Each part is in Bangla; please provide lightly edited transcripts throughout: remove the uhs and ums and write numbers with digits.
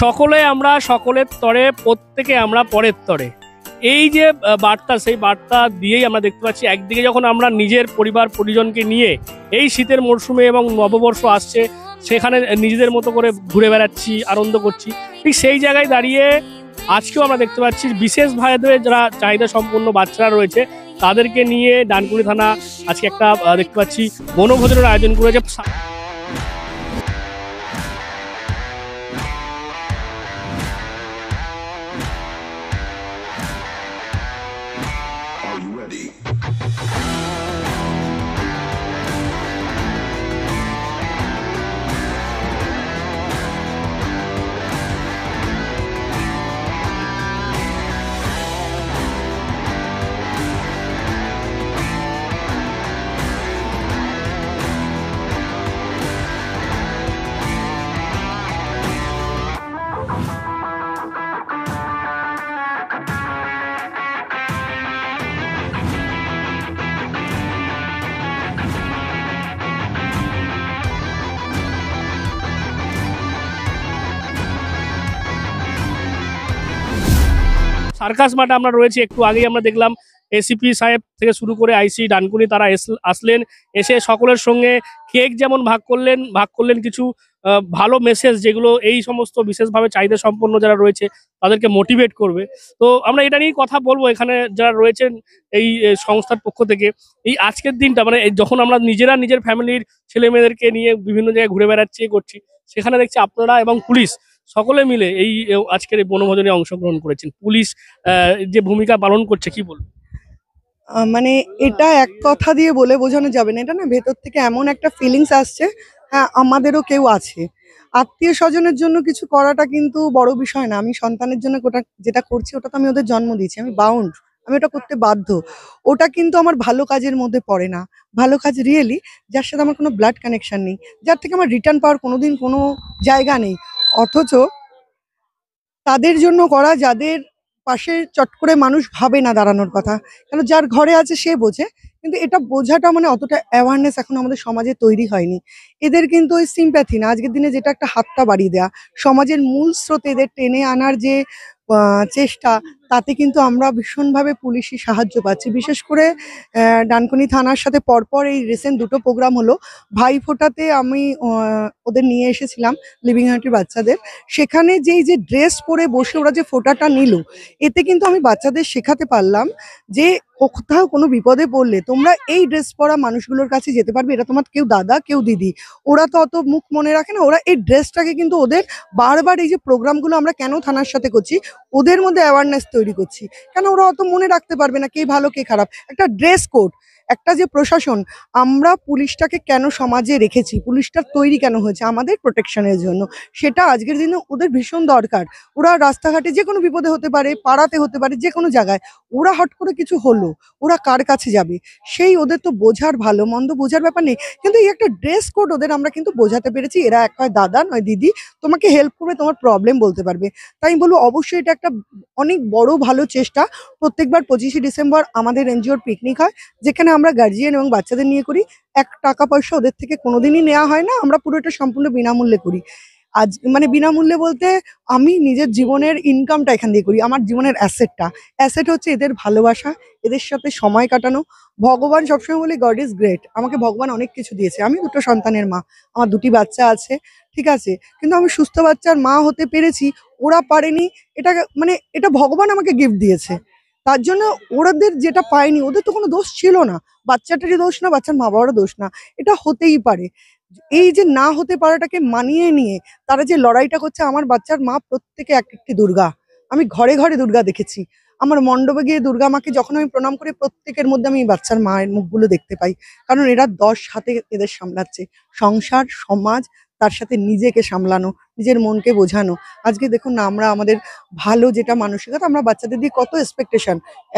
সকলে আমরা সকলের তরে, প্রত্যেকে আমরা পরের তরে। এই যে বার্তা, সেই বার্তা দিয়েই আমরা দেখতে পাচ্ছি একদিকে যখন আমরা নিজের পরিবার পরিজনকে নিয়ে এই শীতের মরশুমে এবং নববর্ষ আসছে সেখানে নিজেদের মতো করে ঘুরে বেড়াচ্ছি, আনন্দ করছি, ঠিক সেই জায়গায় দাঁড়িয়ে আজকেও আমরা দেখতে পাচ্ছি বিশেষভাবে যারা চাহিদা সম্পন্ন বাচ্চারা রয়েছে তাদেরকে নিয়ে ডানকুনি থানা আজকে একটা দেখতে পাচ্ছি বনভোজনের আয়োজন করেছে। সার্কাস মাঠে আমরা রয়েছি, একটু আগেই আমরা দেখলাম এসিপি সাহেব থেকে শুরু করে আইসি ডানকুনি তারা আসলেন, এসে সকলের সঙ্গে কেক যেমন ভাগ করলেন কিছু ভালো মেসেজ যেগুলো এই সমস্ত বিশেষভাবে চাহিদা সম্পন্ন যারা রয়েছে তাদেরকে মোটিভেট করবে। তো আমরা এটা নিয়েই কথা বলবো এখানে যারা রয়েছেন এই সংস্থার পক্ষ থেকে। এই আজকের দিনটা মানে যখন আমরা নিজেরা নিজের ফ্যামিলির ছেলে মেয়েদেরকে নিয়ে বিভিন্ন জায়গায় ঘুরে বেড়াচ্ছি করছি, সেখানে দেখছি আপনারা এবং পুলিশ সকলে মিলে এই আজকের এই বনভোজনে অংশগ্রহণ করেছেন। পুলিশ যে ভূমিকা পালন করছে কি বলবো? মানে এটা এক কথা দিয়ে বলে বোঝানো যাবে না, এটা না ভেতর থেকে এমন একটা ফিলিংস আসছে, হ্যাঁ আমাদেরও কেউ আছে। আত্মীয় স্বজনের জন্য কিছু করাটা কিন্তু বড় বিষয় না। আমি সন্তানের জন্য ওটা যেটা করছি ওটা তো আমি ওদের জন্ম দিয়েছি, আমি বাউন্ড, আমি ওটা করতে বাধ্য। ওটা কিন্তু আমার ভালো কাজের মধ্যে পড়ে না। ভালো কাজ রিয়েলি যার সাথে আমার কোনো ব্লাড কানেকশন নেই, যার থেকে আমার রিটার্ন পাওয়ার কোনোদিন কোনো জায়গা নেই, অথচ তাদের জন্য করা যাদের পাশে চট করে মানুষ ভাবে না দাঁড়ানোর কথা, কেন যার ঘরে আছে সে বোঝে, কিন্তু এটা বোঝাটা মানে অতটা অ্যাওয়ারনেস এখন আমাদের সমাজে তৈরি হয়নি। এদের কিন্তু ওই সিম্প্যাথি না, আজকের দিনে যেটা একটা হাতটা বাড়িয়ে দেওয়া, সমাজের মূল স্রোতে এদের টেনে আনার যে চেষ্টা, তাতে কিন্তু আমরা ভীষণভাবে পুলিশি সাহায্য পাচ্ছি। বিশেষ করে ডানকুনি থানার সাথে পরপর এই রিসেন্ট দুটো প্রোগ্রাম হলো। ভাইফোঁটাতে আমি ওদের নিয়ে এসেছিলাম, লিভিং হার্টের বাচ্চাদের। সেখানে যেই যে ড্রেস পরে বসে ওরা যে ফোঁটাটা নিল, এতে কিন্তু আমি বাচ্চাদের শেখাতে পারলাম যে কোথাও কোনো বিপদে পড়লে তোমরা এই ড্রেস পরা মানুষগুলোর কাছে যেতে পারবে, এটা তোমার কেউ দাদা কেউ দিদি, ওরা তো অত মুখ মনে রাখে না, ওরা এই ড্রেসটাকে কিন্তু ওদের বারবার এই যে প্রোগ্রামগুলো আমরা কেন থানার সাথে করছি, ওদের মধ্যে অ্যাওয়ারনেস তৈরি করছি। কেন ওরা অত মনে রাখতে পারবে না কে ভালো কে খারাপ। একটা ড্রেস কোড, একটা যে প্রশাসন, আমরা পুলিশটাকে কেন সমাজে রেখেছি, পুলিশটার তৈরি কেন হয়েছে আমাদের প্রোটেকশনের জন্য, সেটা আজকের দিনে ওদের ভীষণ দরকার। ওরা রাস্তাঘাটে যে কোনো বিপদে হতে পারে, পাড়াতে হতে পারে, যে কোনো জায়গায় ওরা হট করে কিছু হলো, ওরা কার কাছে যাবে, সেই ওদের তো বোঝার, ভালো মন্দ বোঝার ব্যাপার নেই। কিন্তু এই একটা ড্রেস কোড ওদের আমরা কিন্তু বোঝাতে পেরেছি, এরা এক হয় দাদা নয় দিদি, তোমাকে হেল্প করবে, তোমার প্রবলেম বলতে পারবে। তাই আমি বলবো অবশ্যই এটা একটা অনেক বড় ভালো চেষ্টা। প্রত্যেকবার 25শে ডিসেম্বর আমাদের এনজিওর পিকনিক হয়, যেখানে আমরা গার্জিয়ান এবং বাচ্চাদের নিয়ে করি। এক টাকা পয়সা ওদের থেকে কোনোদিনই নেওয়া হয় না, আমরা পুরোটা সম্পূর্ণ বিনামূল্যে করি। আজ মানে বিনামূল্যে বলতে আমি নিজের জীবনের ইনকামটা এখান দিয়ে করি, আমার জীবনের অ্যাসেট হচ্ছে এদের ভালোবাসা, এদের সাথে সময় কাটানো। ভগবান সবসময় বলি গড ইজ গ্রেট, আমাকে ভগবান অনেক কিছু দিয়েছে। আমি দুটো সন্তানের মা, আমার দুটি বাচ্চা আছে, ঠিক আছে, কিন্তু আমি সুস্থ বাচ্চার মা হতে পেরেছি, ওরা পারেনি। এটা মানে এটা ভগবান আমাকে গিফট দিয়েছে, তার জন্য ওদের যেটা পায়নি ওদের তো কোনো দোষ ছিল না। বাচ্চাটারই দোষ না, বাচ্চার মা বাবারও দোষ না, এটা হতেই পারে। এই যে না হতে পারাটাকে মানিয়ে নিয়ে তারা যে লড়াইটা করছে, আমার বাচ্চার মা প্রত্যেকে এক একটি দুর্গা। আমি ঘরে ঘরে দুর্গা দেখেছি, আমার মণ্ডপে গিয়ে দুর্গা মাকে যখন আমি প্রণাম করি, প্রত্যেকের মধ্যে আমি বাচ্চার মায়ের মুখগুলো দেখতে পাই, কারণ এরা 10 হাতে এদের সামলাচ্ছে, সংসার, সমাজ, তার সাথে নিজেকে সামলানো, নিজের মনকে বোঝানো। আজকে দেখুন না, আমরা আমাদের ভালো যেটা মানসিকতা, আমরা বাচ্চাদের দিয়ে কত এক্সপেকটেশন,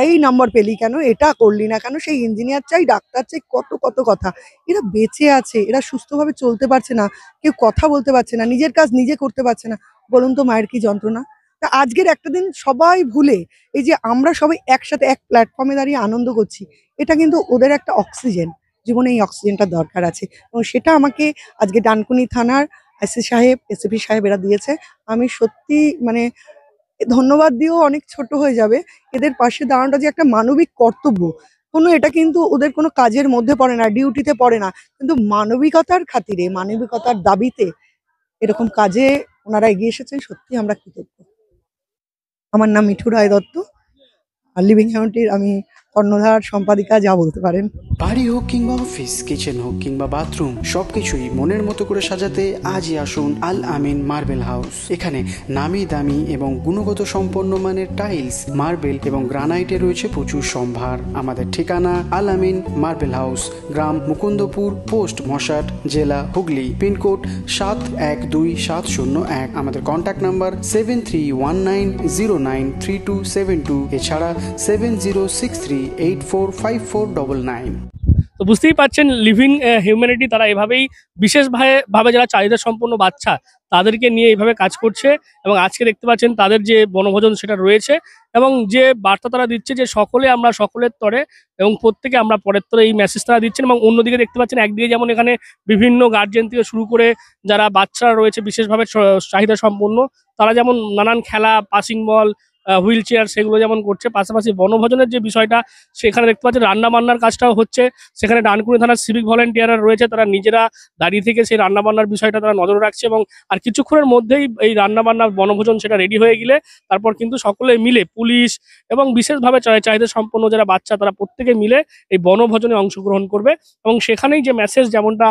এই নাম্বার পেলি কেন, এটা করলি না কেন, সেই ইঞ্জিনিয়ার চাই, ডাক্তার চাই, কত কত কথা। এরা বেঁচে আছে, এরা সুস্থভাবে চলতে পারছে না, কেউ কথা বলতে পারছে না, নিজের কাজ নিজে করতে পারছে না। বলুন তো মায়ের কি যন্ত্রণা। তা আজকের একটা দিন সবাই ভুলে এই যে আমরা সবাই একসাথে এক প্ল্যাটফর্মে দাঁড়িয়ে আনন্দ করছি, এটা কিন্তু ওদের একটা অক্সিজেন, জীবনে এই অক্সিজেনটা দরকার আছে, এবং সেটা আমাকে আজকে ডানকুনি থানার আইসি সাহেব, এসিপি সাহেব এরা দিয়েছে। আমি সত্যি মানে ধন্যবাদ দিয়েও অনেক ছোট হয়ে যাবে। এদের পাশে দাঁড়ানোটা যে একটা মানবিক কর্তব্য, এটা কিন্তু ওদের কোনো কাজের মধ্যে পড়ে না, ডিউটিতে পড়ে না। কিন্তু মানবিকতার খাতিরে, মানবিকতার দাবিতে এরকম কাজে ওনারা এগিয়ে এসেছেন, সত্যি আমরা কৃতজ্ঞ। আমার নাম মিঠু রায় দত্ত, আর লিভিং হ্যাউন্ডটির আমি কর্ণধার, সম্পাদিকা, যা বলতে পারেন। বাড়ি হোক কিংবা অফিস, কিচেন হোক কিংবা বাথরুম, সবকিছুই মনের মতো করে সাজাতে আজই আসুন আল আমিন মার্বেল হাউস। এখানে নামি দামি এবং গুণগত সম্পন্ন মানের টাইলস, মার্বেল এবং গ্রানাইটে রয়েছে প্রচুর সম্ভার। আমাদের ঠিকানা আল আমিন মার্বেল হাউস, গ্রাম মুকুন্দপুর, পোস্ট মশাট, জেলা হুগলি, পিনকোড 712701। আমাদের কন্ট্যাক্ট নাম্বার 7319093272, এছাড়া 7063845499। তো বুঝতেই পারছেন লিভিং হিউম্যানিটি তারা এভাবেই বিশেষভাবে যারা চাহিদা সম্পন্ন বাচ্চা তাদেরকে নিয়ে এইভাবে কাজ করছে। এবং আজকে দেখতে পাচ্ছেন তাদের যে বনভোজন সেটা রয়েছে, এবং যে বার্তা তারা দিচ্ছে যে সকলে আমরা সকলের তরে এবং প্রত্যেকে আমরা পরের তরে, এই মেসেজ তারা দিচ্ছেন। এবং অন্যদিকে দেখতে পাচ্ছেন একদিকে যেমন এখানে বিভিন্ন গার্জেন থেকে শুরু করে যারা বাচ্চারা রয়েছে বিশেষভাবে চাহিদা সম্পন্ন, তারা যেমন নানান খেলা, পাসিং বল, হুইল চেয়ার সেগুলো যেমন করছে, পাশাপাশি বনভোজনের যে বিষয়টা সেখানে দেখতে পাচ্ছেন রান্না বান্নার কাজটাও হচ্ছে। সেখানে ডানকুনি থানার সিভিক ভলেন্টিয়াররা রয়েছে, তারা নিজেরা দাঁড়িয়ে থেকে সেই রান্নাবান্নার বিষয়টা তারা নজর রাখছে। এবং আর কিছুক্ষণের মধ্যেই এই রান্নাবান্নার বনভোজন সেটা রেডি হয়ে গেলে তারপর কিন্তু সকলে মিলে, পুলিশ এবং বিশেষভাবে চাহিদা সম্পন্ন যারা বাচ্চা তারা প্রত্যেকে মিলে এই বনভোজনে অংশগ্রহণ করবে। এবং সেখানেই যে মেসেজ যেমনটা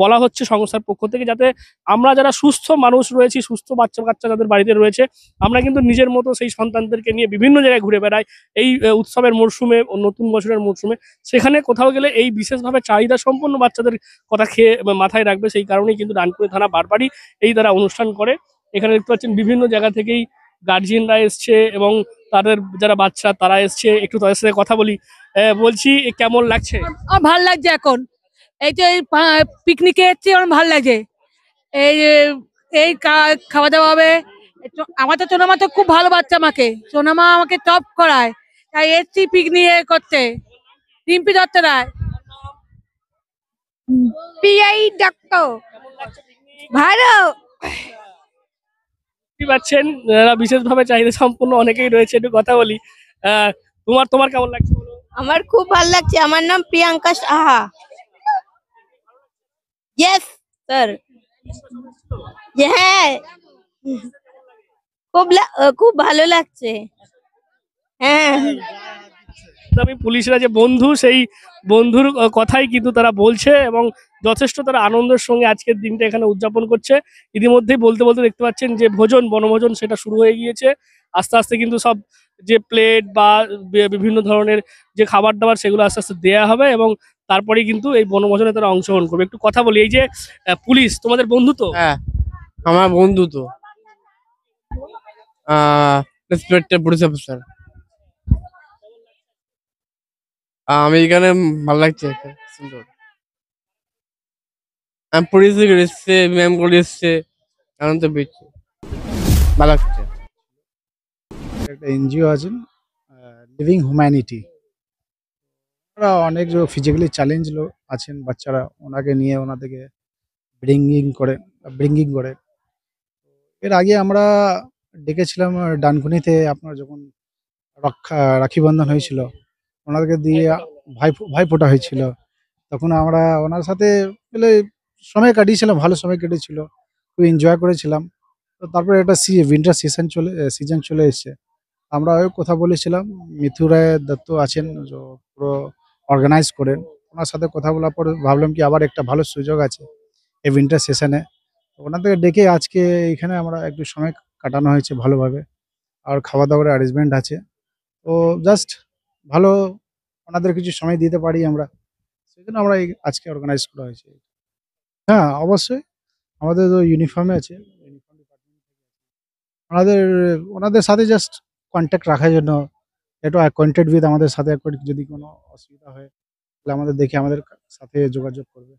বলা হচ্ছে সংস্থার পক্ষ থেকে, যাতে আমরা যারা সুস্থ মানুষ রয়েছি, সুস্থ বাচ্চা কাচ্চা যাদের বাড়িতে রয়েছে, আমরা কিন্তু নিজের মতো সেই সন্তানদেরকে নিয়ে বিভিন্ন জায়গায় ঘুরে বেড়াই এই উৎসবের মরশুমে, নতুন বছরের মরশুমে। সেখানে কোথাও গেলে এই বিশেষভাবে চাহিদা সম্পন্ন বাচ্চাদের কথা মাথায় রাখবে, সেই কারণেই কিন্তু ডানকুনি থানা বারবারই এই তারা অনুষ্ঠান করে। এখানে দেখতে পাচ্ছেন বিভিন্ন জায়গা থেকেই গার্জিয়ানরা এসছে এবং তাদের যারা বাচ্চা তারা এসছে। একটু তাদের সাথে কথা বলি। বলছি কেমন লাগছে? আমার ভাল লাগছে এখন। এই যে পিকনিকে এসছি, আমার ভাল লাগছে। এই এই খাওয়া দাওয়া হবে। আমার তো সোনামা তো খুব ভালো বাচ্চা, সোনামা আমাকে টপ করায়, তাই এসছি পিকনিক করতে। রিম্পি দত্ত রায়, পিআই দত্ত। ভালো। বুঝতে পারছেন বিশেষভাবে চাহিদা সম্পন্ন অনেকেই রয়েছে, একটু কথা বলি। তোমার কেমন লাগছে বলো? আমার খুব ভালো লাগছে। আমার নাম প্রিয়াঙ্কা সাহা। Yes sir. হ্যাঁ, খুব ভালো লাগছে। হ্যাঁ, আমি পুলিশরা যে বন্ধু, সেই বন্ধুর কথাই কিন্তু তারা বলছে এবং যথেষ্ট তারা আনন্দের সঙ্গে আজকের দিনটা এখানে উদযাপন করছে। ইতিমধ্যেই বলতে বলতে দেখতে পাচ্ছেন যে বনভোজন সেটা শুরু হয়ে গিয়েছে। আস্তে আস্তে কিন্তু সব যে প্লেট বা বিভিন্ন ধরনের যে খাবার দাবার সেগুলো আস্তে আস্তে দেয়া হবে এবং তারপরেই কিন্তু এই বনভোজনে তারা অংশগ্রহণ করবে। একটু কথা বলি, এই যে পুলিশ তোমাদের বন্ধু তো? হ্যাঁ, আমার বন্ধু তো। Respected police officer. আমি এখানে ভালো লাগছে, সুন্দর। পুলিশ এসছে, ম্যাম করে এসছে, আনন্দ পেয়েছি, ভালো লাগছে। একটা এনজিও আছেন, লিভিং হিউম্যানিটি। ওরা অনেক ফিজিক্যালি চ্যালেঞ্জ লোক আছেন বাচ্চারা, ওনাকে নিয়ে ওনাদেরকে ব্রিঙ্গিং করে। এর আগে আমরা ডেকেছিলাম ডানকুনিতে, আপনার যখন রাখি বন্ধন হয়েছিল, ওনাদেরকে দিয়ে ভাই ফোটা হয়েছিল, তখন আমরা ওনার সাথে মিলে সময় কাটিয়েছিলাম, ভালো সময় কেটেছিল, খুব এনজয় করেছিলাম। তো তারপরে একটা উইন্টার সিজন চলে এসছে। আমরা ওই কথা বলেছিলাম, মিথু রায় দত্ত আছেন যে পুরো অর্গানাইজ করেন, ওনার সাথে কথা বলার পর ভাবলাম কি আবার একটা ভালো সুযোগ আছে এই উইন্টার সেশনে, ওনাদেরকে ডেকে আজকে এখানে আমরা একটু সময় কাটানো হয়েছে ভালোভাবে। আর খাওয়া দাওয়ার অ্যারেঞ্জমেন্ট আছে, তো জাস্ট ভালো ওনাদের কিছু সময় দিতে পারি আমরা, সেই জন্য আমরা আজকে অর্গানাইজ করা হয়েছে। হ্যাঁ, অবশ্যই আমাদের তো ইউনিফর্মে আছে, ওনাদের ওনাদের সাথে জাস্ট কন্ট্যাক্ট রাখার জন্য, একটু অ্যাকোয়েন্টেড উইথ আমাদের সাথে, যদি কোনো অসুবিধা হয় তাহলে আমাদের দেখে আমাদের সাথে যোগাযোগ করবে।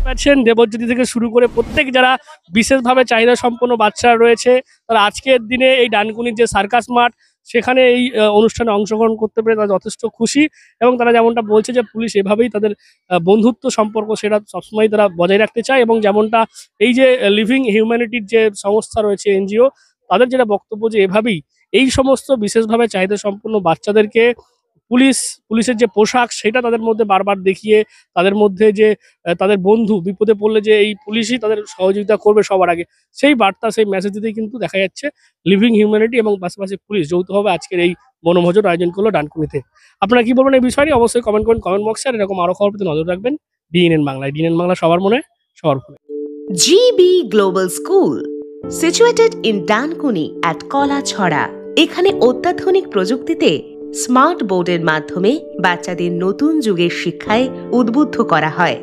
পাচ্ছেন দেবজ্যোতি থেকে শুরু করে প্রত্যেক যারা বিশেষভাবে চাহিদা সম্পন্ন বাচ্চারা রয়েছে তারা আজকের দিনে এই ডানকুনির যে সার্কাস মাঠ সেখানে এই অনুষ্ঠানে অংশগ্রহণ করতে পেরে তারা যথেষ্ট খুশি এবং তারা যেমনটা বলছে যে পুলিশ এভাবেই তাদের বন্ধুত্ব সম্পর্ক সেটা সবসময় তারা বজায় রাখতে চায় এবং যেমনটা এই যে লিভিং হিউম্যানিটির যে সংস্থা রয়েছে এনজিও তাদের যেটা বক্তব্য যে এভাবেই এই সমস্ত বিশেষভাবে চাহিদা সম্পন্ন বাচ্চাদেরকে পুলিশের যে পোশাক সেটা তাদের মধ্যে বারবার দেখিয়ে তাদের মধ্যে যে তাদের বন্ধু বিপদে পড়লে যে এই পুলিশই তাদের সহযোগিতা করবে সবার আগে সেই বার্তা সেই মেসেজ দিতেই কিন্তু দেখা যাচ্ছে লিভিং হিউম্যানিটি এবং পাশাপাশি পুলিশ যৌথভাবে আজকের এই বনভোজন আয়োজন করলো ডানকুনিতে। আপনারা কি বলবেন এই বিষয়ে অবশ্যই কমেন্ট করুন কমেন্ট বক্সে। আর এরকম আরো খবর পেতে নজর রাখবেন ডিএনএন বাংলায়। ডিএনএন বাংলা সবার মনে সবার ফোনে। GB Global School, situated in Dankuni at Kolachhora. এখানে অত্যাধুনিক প্রযুক্তিতে স্মার্ট বোর্ডের মাধ্যমে বাচ্চাদের নতুন যুগের শিক্ষায় উদ্বুদ্ধ করা হয়।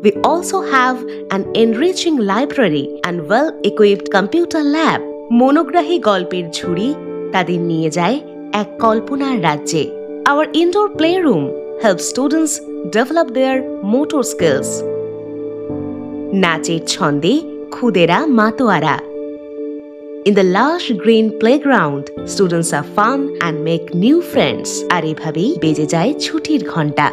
We also have an enriching library and well-equipped computer lab. মনোগ্রাহী গল্পের ঝুড়ি তাদের নিয়ে যায় এক কল্পনার রাজ্যে। Our indoor playroom helps students develop their motor skills. নাচের ছন্দে খুদেরা মাতোয়ারা। In the lush green playground, students are fun and make new friends. আর এভাবেই বেজে যায় ছুটির ঘন্টা।